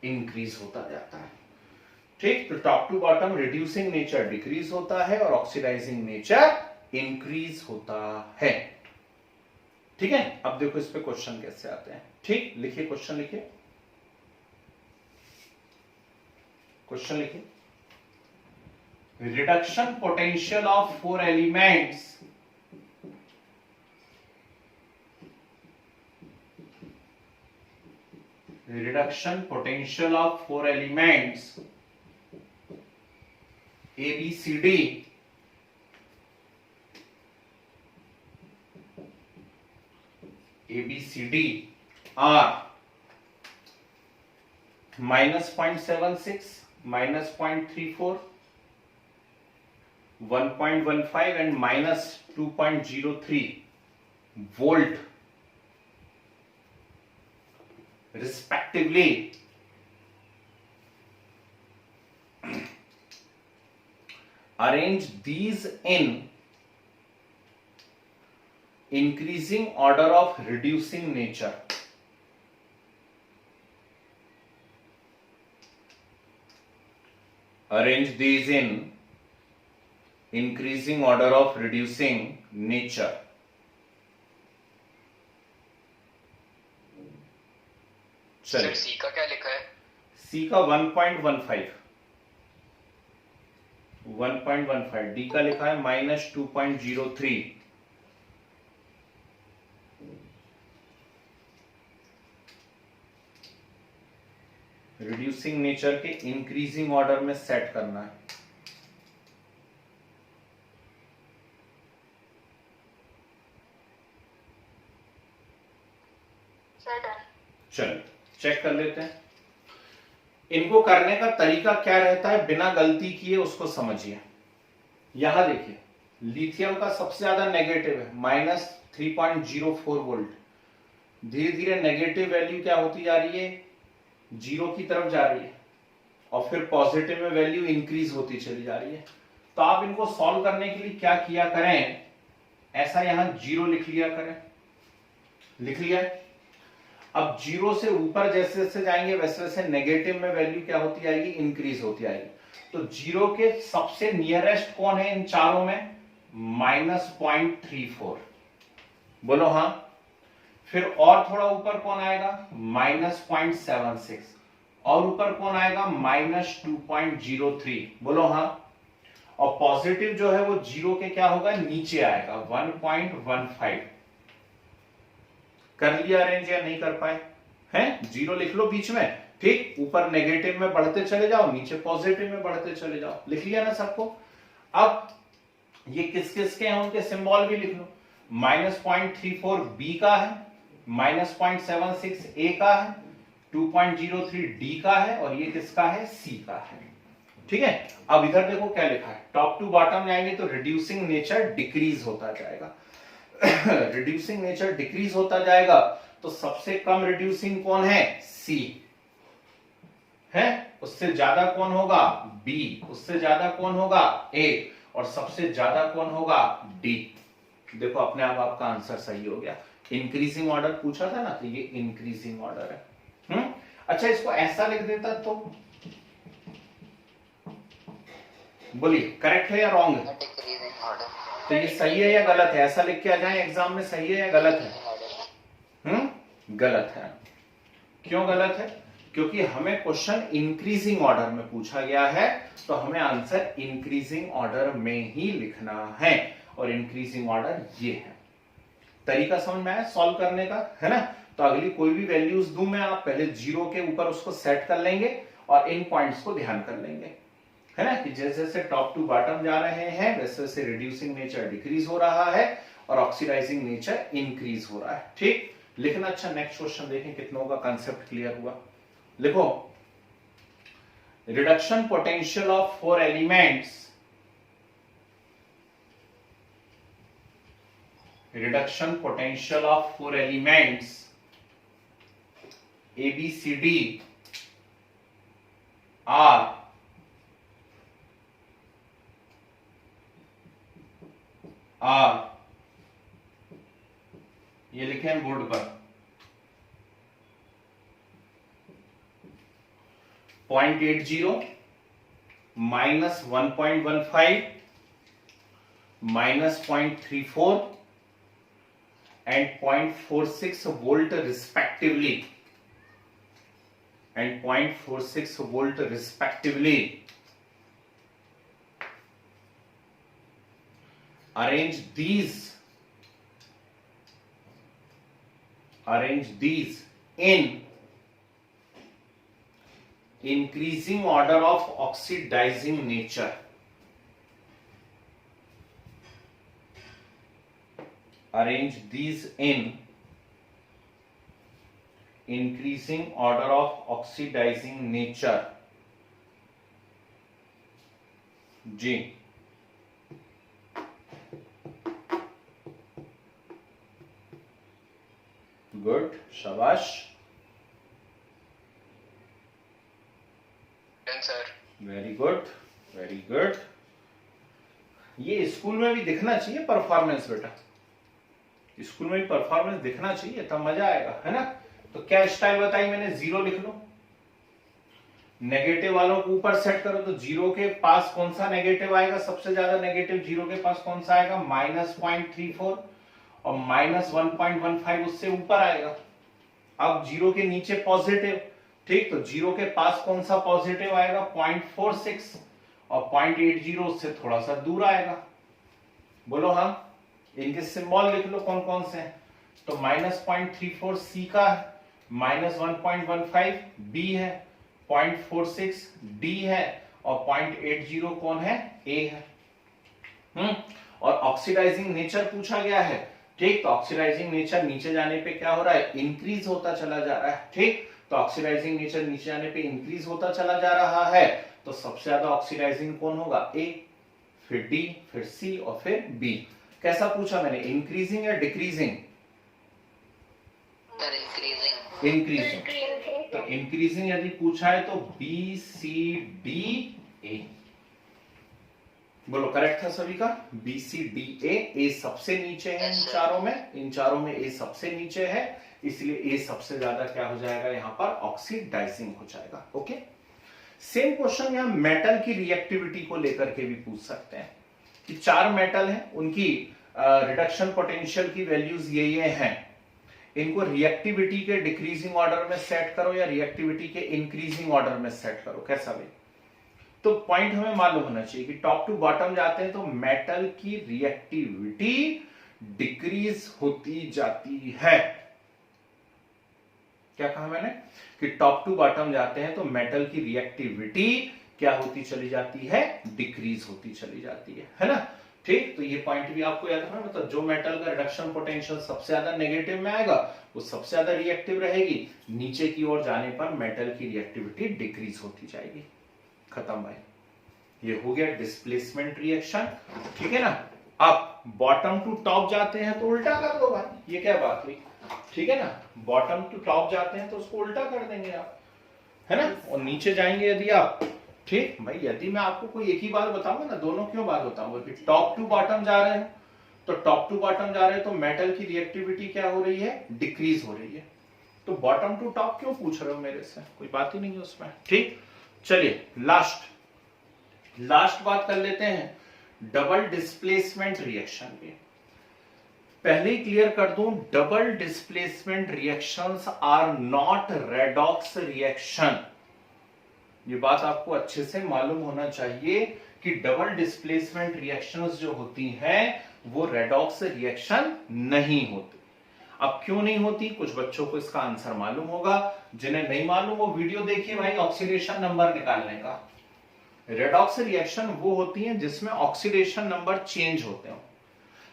इंक्रीज होता जाता है, ठीक। तो top to bottom reducing nature decrease होता है और ऑक्सीडाइजिंग नेचर इंक्रीज होता है, ठीक है। अब देखो इस पे क्वेश्चन कैसे आते हैं, ठीक। लिखिए क्वेश्चन, लिखिए क्वेश्चन, लिखिए। Reduction potential of 4 elements reduction potential of 4 elements ABCD are minus 0.76, minus 0.34, 1.15 and minus 2.03 volt respectively. Arrange these in increasing order of reducing nature. Arrange these in increasing order of reducing nature. Sir C का क्या लिखा है? सी का 1.15, 1.15, डी का लिखा है माइनस 2.03, रिड्यूसिंग नेचर के इंक्रीजिंग ऑर्डर में सेट करना है। चलिए चेक कर लेते हैं। इनको करने का तरीका क्या रहता है बिना गलती किए, उसको समझिए। यहां देखिए लिथियम का सबसे ज्यादा नेगेटिव है माइनस 3.04 वोल्ट, धीरे धीरे नेगेटिव वैल्यू क्या होती जा रही है, जीरो की तरफ जा रही है, और फिर पॉजिटिव में वैल्यू इंक्रीज होती चली जा रही है। तो आप इनको सॉल्व करने के लिए क्या किया करें, ऐसा यहां जीरो लिख लिया करें, लिख लिया। अब जीरो से ऊपर जैसे जैसे जाएंगे वैसे वैसे नेगेटिव में वैल्यू क्या होती आएगी, इंक्रीज होती आएगी। तो जीरो के सबसे नियरेस्ट कौन है इन चारों में, माइनस 0.34, बोलो हाँ। फिर और थोड़ा ऊपर कौन आएगा, माइनस 0.76, और ऊपर कौन आएगा, माइनस 2.03, बोलो हाँ। और पॉजिटिव जो है वो जीरो के क्या होगा, नीचे आएगा 1.15। कर लिया अरेंज या नहीं कर पाए हैं, जीरो लिख लो बीच में, ठीक। ऊपर नेगेटिव में बढ़ते चले जाओ, नीचे पॉजिटिव में बढ़ते चले जाओ, लिख लिया ना सबको। अब ये किस किस के हैं उनके सिंबल भी लिख लो। माइनस 0.34 बी का है, माइनस 0.76 ए का है, 2.03 डी का है, और ये किसका है, सी का है, ठीक है। अब इधर देखो क्या लिखा है, टॉप टू बॉटम जाएंगे तो रिड्यूसिंग नेचर डिक्रीज होता जाएगा। रिड्यूसिंग नेचर डिक्रीज होता जाएगा तो सबसे कम रिड्यूसिंग कौन है, सी है, उससे ज्यादा कौन होगा, बी, उससे ज्यादा कौन होगा, ए, और सबसे ज्यादा कौन होगा, डी। देखो अपने आप आपका आंसर सही हो गया। इंक्रीजिंग ऑर्डर पूछा था ना, तो ये इंक्रीजिंग ऑर्डर है। अच्छा इसको ऐसा लिख देता तो बोलिए करेक्ट है या रॉन्ग है, तो ये सही है या गलत है, ऐसा लिख के आ जाए एग्जाम में, सही है या गलत है, गलत है। क्यों गलत है, क्योंकि हमें क्वेश्चन इंक्रीजिंग ऑर्डर में पूछा गया है, तो हमें आंसर इंक्रीजिंग ऑर्डर में ही लिखना है, और इंक्रीजिंग ऑर्डर ये है। तरीका समझ में आया सॉल्व करने का, है ना। तो अगली कोई भी वैल्यूज दूं मैं, आप पहले जीरो के ऊपर उसको सेट कर लेंगे और इन पॉइंट्स को ध्यान कर लेंगे, है ना, कि जैसे जैसे टॉप टू बॉटम जा रहे हैं वैसे वैसे रिड्यूसिंग नेचर डिक्रीज हो रहा है और ऑक्सीडाइजिंग नेचर इंक्रीज हो रहा है। ठीक, लिखना अच्छा। नेक्स्ट क्वेश्चन देखें कितनों का कंसेप्ट क्लियर हुआ। लिखो, reduction potential of 4 elements, reduction potential of 4 elements A, B, C, D are ये लिखे हैं बोर्ड पर 0.80 minus 1.15 minus 0.34 and 0.46 volt respectively, and 0.46 volt respectively. Arrange these in increasing order of oxidizing nature. Arrange these in increasing order of oxidizing nature. जी, गुड, शाबाश, sir very good, very good. ये स्कूल में भी दिखना चाहिए परफॉर्मेंस बेटा, स्कूल में भी परफॉर्मेंस दिखना चाहिए, तब मजा आएगा, है ना। तो क्या स्टाइल बताई मैंने, 0 लिख लो, नेगेटिव वालों को ऊपर सेट करो, तो 0 के पास कौन सा नेगेटिव आएगा, सबसे ज्यादा नेगेटिव 0 के पास कौन सा आएगा, -0.34, और -1.15 उससे ऊपर आएगा। अब 0 के नीचे पॉजिटिव, ठीक, तो 0 के पास कौन सा पॉजिटिव आएगा, 0.46, और 0.80 उससे थोड़ा सा दूर आएगा। बोलो हाँ, इनके सिंबल लिख लो कौन कौन से हैं। तो -0.34 सी का है, -1.15 बी है, 0.46 डी है, और 0.80 कौन है, ए है। और ऑक्सीडाइजिंग नेचर पूछा गया है, ठीक, तो ऑक्सीडाइजिंग नेचर नीचे जाने पे क्या हो रहा है, इंक्रीज होता चला जा रहा है। ठीक, तो ऑक्सीडाइजिंग नेचर नीचे जाने पे इंक्रीज होता चला जा रहा है, तो सबसे ज्यादा ऑक्सीडाइजिंग कौन होगा, ए, फिर डी, फिर सी और फिर बी। कैसा पूछा मैंने, इंक्रीजिंग या डिक्रीजिंग, इंक्रीजिंग। तो इंक्रीजिंग यदि पूछा है तो बी, सी, डी, ए। बोलो करेक्ट था सभी का, बी, सी, डी, ए सबसे नीचे है इन चारों में ए सबसे नीचे है, इसलिए ए सबसे ज्यादा क्या हो जाएगा, यहां पर ऑक्सीडाइजिंग हो जाएगा। ओके, सेम क्वेश्चन यहां मेटल की रिएक्टिविटी को लेकर के भी पूछ सकते हैं कि 4 मेटल हैं, उनकी रिडक्शन पोटेंशियल की वैल्यूज ये हैं, इनको रिएक्टिविटी के डिक्रीजिंग ऑर्डर में सेट करो या रिएक्टिविटी के इंक्रीजिंग ऑर्डर में सेट करो, कैसा भी। तो पॉइंट हमें मालूम होना चाहिए कि टॉप टू बॉटम जाते हैं तो मेटल की रिएक्टिविटी डिक्रीज होती जाती है। क्या कहा मैंने कि टॉप टू बॉटम जाते हैं तो मेटल की रिएक्टिविटी क्या होती चली जाती है, डिक्रीज होती चली जाती है ना। ठीक, तो ये पॉइंट भी आपको याद रखना, मतलब जो मेटल का रिडक्शन पोटेंशियल सबसे ज्यादा नेगेटिव में आएगा वो सबसे ज्यादा रिएक्टिव रहेगी, नीचे की ओर जाने पर मेटल की रिएक्टिविटी डिक्रीज होती जाएगी। खत्म भाई, ये हो गया डिस्प्लेसमेंट रिएक्शन, ठीक है ना। अब बॉटम टू टॉप जाते हैं तो उल्टा कर दो भाई, ये क्या बात हुई, ठीक है ना। बॉटम टू टॉप जाते हैं तो उसको उल्टा कर देंगे आप, है ना। और नीचे जाएंगे यदि आप, ठीक भाई, यदि मैं आपको कोई एक ही बात बताऊंगा ना, दोनों क्यों बात बताऊंगा कि टॉप टू बॉटम जा रहे हैं, तो टॉप टू बॉटम जा रहे हैं तो मेटल की रिएक्टिविटी क्या हो रही है, डिक्रीज हो रही है। तो बॉटम टू टॉप क्यों पूछ रहे हो मेरे से, कोई बात ही नहीं है उसमें। ठीक, चलिए लास्ट बात कर लेते हैं डबल डिस्प्लेसमेंट रिएक्शन की। पहले ही क्लियर कर दूं, double displacement reactions are not redox reaction. ये बात आपको अच्छे से मालूम होना चाहिए कि डबल डिस्प्लेसमेंट रिएक्शंस जो होती हैं वो रेडॉक्स रिएक्शन नहीं होती। अब क्यों नहीं होती, कुछ बच्चों को इसका आंसर मालूम होगा, जिन्हें नहीं मालूम वो वीडियो देखिए भाई, ऑक्सीडेशन नंबर निकालने का। रेडॉक्स रिएक्शन वो होती है जिसमें ऑक्सीडेशन नंबर चेंज होते हो,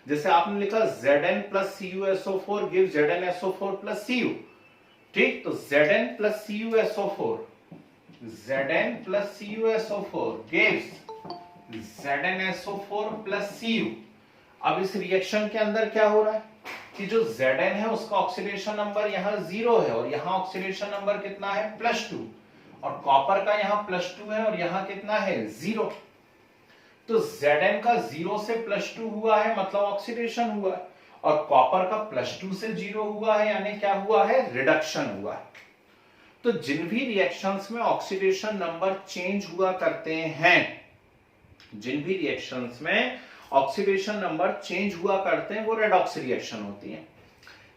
जैसे आपने लिखा Zn plus CuSO4 give ZnSO4 plus Cu, ठीक, तो Zn plus CuSO4 gives ZnSO4 plus Cu। अब इस रिएक्शन के अंदर क्या हो रहा है कि जो Zn है उसका ऑक्सीडेशन नंबर यहां 0 है और यहां ऑक्सीडेशन नंबर कितना है +2, और कॉपर का यहां +2 है और यहां कितना है 0। तो Zn का 0 से +2 हुआ है मतलब ऑक्सीडेशन हुआ है, और कॉपर का +2 से 0 हुआ है यानी क्या हुआ है, रिडक्शन हुआ है। तो जिन भी रिएक्शंस में ऑक्सीडेशन नंबर चेंज हुआ करते हैं, जिन भी रिएक्शंस में ऑक्सीडेशन नंबर चेंज हुआ करते हैं वो रेडॉक्स रिएक्शन होती है।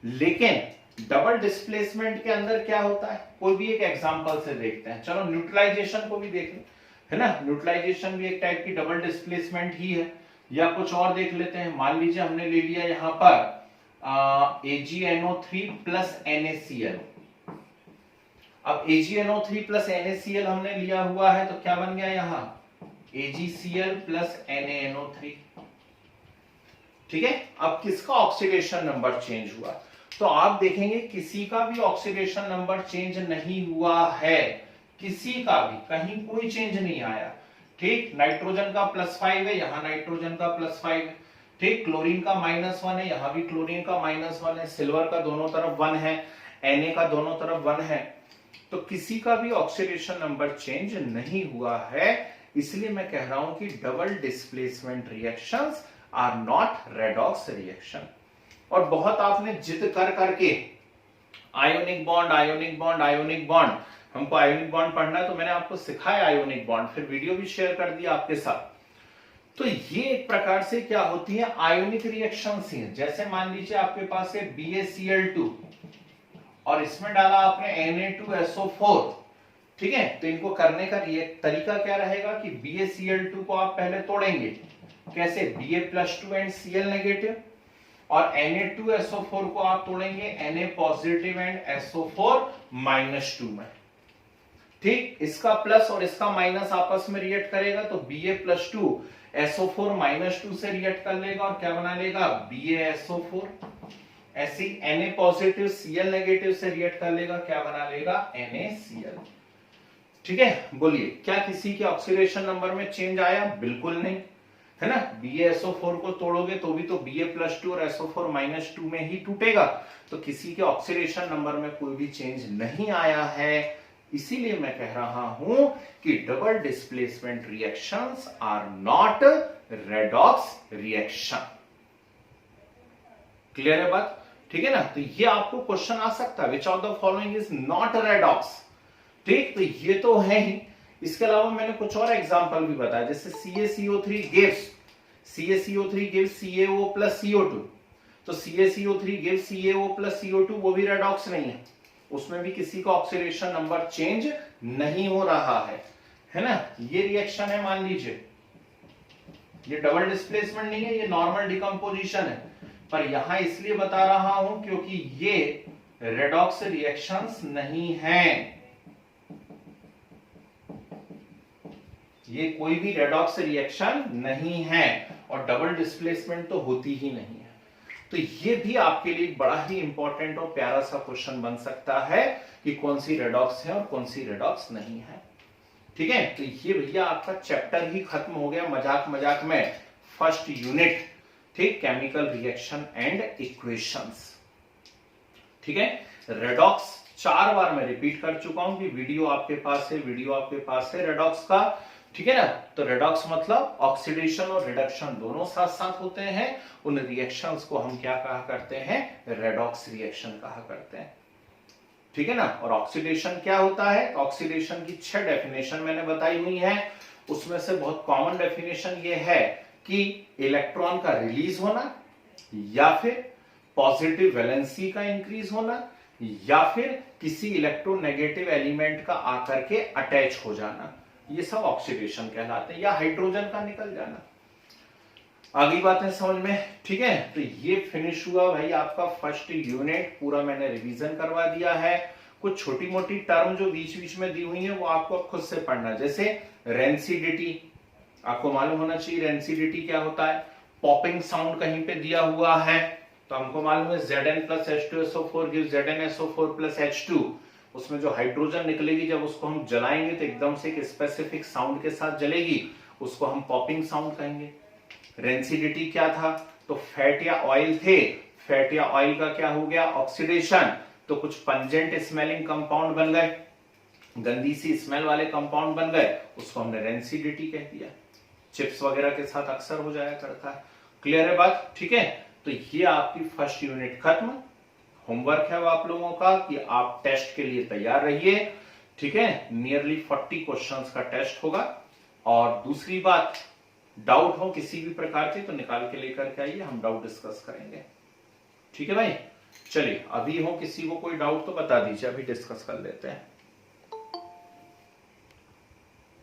लेकिन डबल डिस्प्लेसमेंट के अंदर क्या होता है, कोई भी एक एग्जांपल से देखते हैं। चलो न्यूट्रलाइजेशन को भी देख लें, है ना, न्यूट्रलाइजेशन भी एक टाइप की डबल डिस्प्लेसमेंट ही है। या कुछ और देख लेते हैं, मान लीजिए हमने ले लिया यहां पर AgNO3 प्लस NaCl। अब AgNO3 प्लस NaCl हमने लिया हुआ है तो क्या बन गया यहां AgCl प्लस NaNO3, ठीक है। अब किसका ऑक्सीडेशन नंबर चेंज हुआ, तो आप देखेंगे किसी का भी ऑक्सीडेशन नंबर चेंज नहीं हुआ है, किसी का भी कहीं कोई चेंज नहीं आया, ठीक। नाइट्रोजन का +5 है, यहां नाइट्रोजन का +5 है, ठीक। क्लोरीन का -1 है, यहां भी क्लोरीन का -1 है, सिल्वर का दोनों तरफ 1 है, Na का दोनों तरफ 1 है। तो किसी का भी ऑक्सीडेशन नंबर चेंज नहीं हुआ है, इसलिए मैं कह रहा हूं कि double displacement reactions are not redox reaction. और बहुत आपने जिद कर करके ionic bond, ionic bond, ionic bond, हमको आयोनिक बॉन्ड पढ़ना है तो मैंने आपको सिखाया आयोनिक बॉन्ड, फिर वीडियो भी शेयर कर दिया आपके साथ। तो ये एक प्रकार से क्या होती है, आयोनिक रिएक्शंस ही है। जैसे मान लीजिए आपके पास है BaCl2 और इसमें डाला आपने Na2SO4, ठीक है। तो इनको करने का तरीका क्या रहेगा कि BaCl2 को आप पहले तोड़ेंगे, कैसे, Ba+2 एंड Cl नेगेटिव, और Na2SO4 को आप तोड़ेंगे Na पॉजिटिव एंड SO4 -2 में, ठीक। इसका प्लस और इसका माइनस आपस में रिएक्ट करेगा तो Ba+2 SO4 -2 से रिएक्ट कर लेगा और क्या बना लेगा BaSO4। ऐसी Na पॉजिटिव Cl नेगेटिव से रिएक्ट कर लेगा, क्या बना लेगा NaCl, ठीक है। बोलिए क्या किसी के ऑक्सीडेशन नंबर में चेंज आया, बिल्कुल नहीं, है ना। BaSO4 को तोड़ोगे तो भी तो Ba+2 और SO4 -2 में ही टूटेगा, तो किसी के ऑक्सीडेशन नंबर में कोई भी चेंज नहीं आया है। इसीलिए मैं कह रहा हूं कि double displacement reactions are not redox reaction. Clear है बात, ठीक है ना। तो ये आपको क्वेश्चन आ सकता है, which of the following is not redox, ठीक। तो ये तो है ही, इसके अलावा मैंने कुछ और एग्जांपल भी बताया, जैसे CaCO3 gives CaO plus CO2, तो CaCO3 gives CaO plus CO2 वो भी रेडॉक्स नहीं है, उसमें भी किसी का ऑक्सीडेशन नंबर चेंज नहीं हो रहा है ना। ये रिएक्शन है, मान लीजिए ये डबल डिस्प्लेसमेंट नहीं है, ये नॉर्मल डिकम्पोजिशन है, पर यहां इसलिए बता रहा हूं क्योंकि ये रेडॉक्स रिएक्शंस नहीं है, ये कोई भी रेडॉक्स रिएक्शन नहीं है और डबल डिस्प्लेसमेंट तो होती ही नहीं है। तो ये भी आपके लिए बड़ा ही इंपॉर्टेंट और प्यारा सा क्वेश्चन बन सकता है कि कौन सी रेडॉक्स है और कौन सी रेडॉक्स नहीं है, ठीक है। तो ये भैया आपका चैप्टर ही खत्म हो गया मजाक मजाक में, फर्स्ट यूनिट, ठीक, केमिकल रिएक्शन एंड इक्वेशंस, ठीक है। रेडॉक्स 4 बार मैं रिपीट कर चुका हूं कि वीडियो आपके पास है, वीडियो आपके पास है रेडॉक्स का, ठीक है ना। तो रेडॉक्स मतलब ऑक्सीडेशन और रिडक्शन दोनों साथ साथ होते हैं, उन रिएक्शंस को हम क्या कहा करते हैं, रेडॉक्स रिएक्शन कहा करते हैं, ठीक है ना। और ऑक्सीडेशन क्या होता है, ऑक्सीडेशन की 6 डेफिनेशन मैंने बताई हुई है, उसमें से बहुत कॉमन डेफिनेशन ये है कि इलेक्ट्रॉन का रिलीज होना, या फिर पॉजिटिव वैलेंसी का इंक्रीज होना, या फिर किसी इलेक्ट्रोनेगेटिव एलिमेंट का आकर के अटैच हो जाना, ये सब ऑक्सीडेशन कहलाते हैं, या हाइड्रोजन का निकल जाना। आगे बातें समझ में, ठीक है। तो ये फिनिश हुआ भाई आपका फर्स्ट यूनिट, पूरा मैंने रिवीजन करवा दिया है। कुछ छोटी मोटी टर्म जो बीच बीच में दी हुई है वो आपको खुद से पढ़ना, जैसे रेंसिडिटी, आपको मालूम होना चाहिए रेंसिडिटी क्या होता है, पॉपिंग साउंड कहीं पे दिया हुआ है, तो हमको मालूम है Zn plus H2SO4 give ZnSO4 plus H2। उसमें जो हाइड्रोजन निकलेगी जब उसको हम जलाएंगे तो एकदम से एक स्पेसिफिक साउंड के साथ जलेगी, उसको हम पॉपिंग साउंड कहेंगे। रेंसिडिटी क्या था, तो फैट या ऑयल थे, फैट या ऑयल का क्या हो गया, ऑक्सीडेशन, तो कुछ पंजेंट स्मेलिंग कंपाउंड बन गए, गंदी सी स्मेल वाले कंपाउंड बन गए, उसको हमने रेंसिडिटी कह दिया। चिप्स वगैरह के साथ अक्सर हो जाया करता है। क्लियर है बात, ठीक है। तो ये आपकी फर्स्ट यूनिट खत्म। होमवर्क है वो आप लोगों का कि आप टेस्ट के लिए तैयार रहिए, ठीक है। नियरली 40 क्वेश्चंस का टेस्ट होगा। और दूसरी बात, डाउट हो किसी भी प्रकार के तो निकाल के लेकर के आइए, हम डाउट डिस्कस करेंगे, ठीक है भाई। चलिए, अभी हो किसी को कोई डाउट तो बता दीजिए, अभी डिस्कस कर लेते हैं।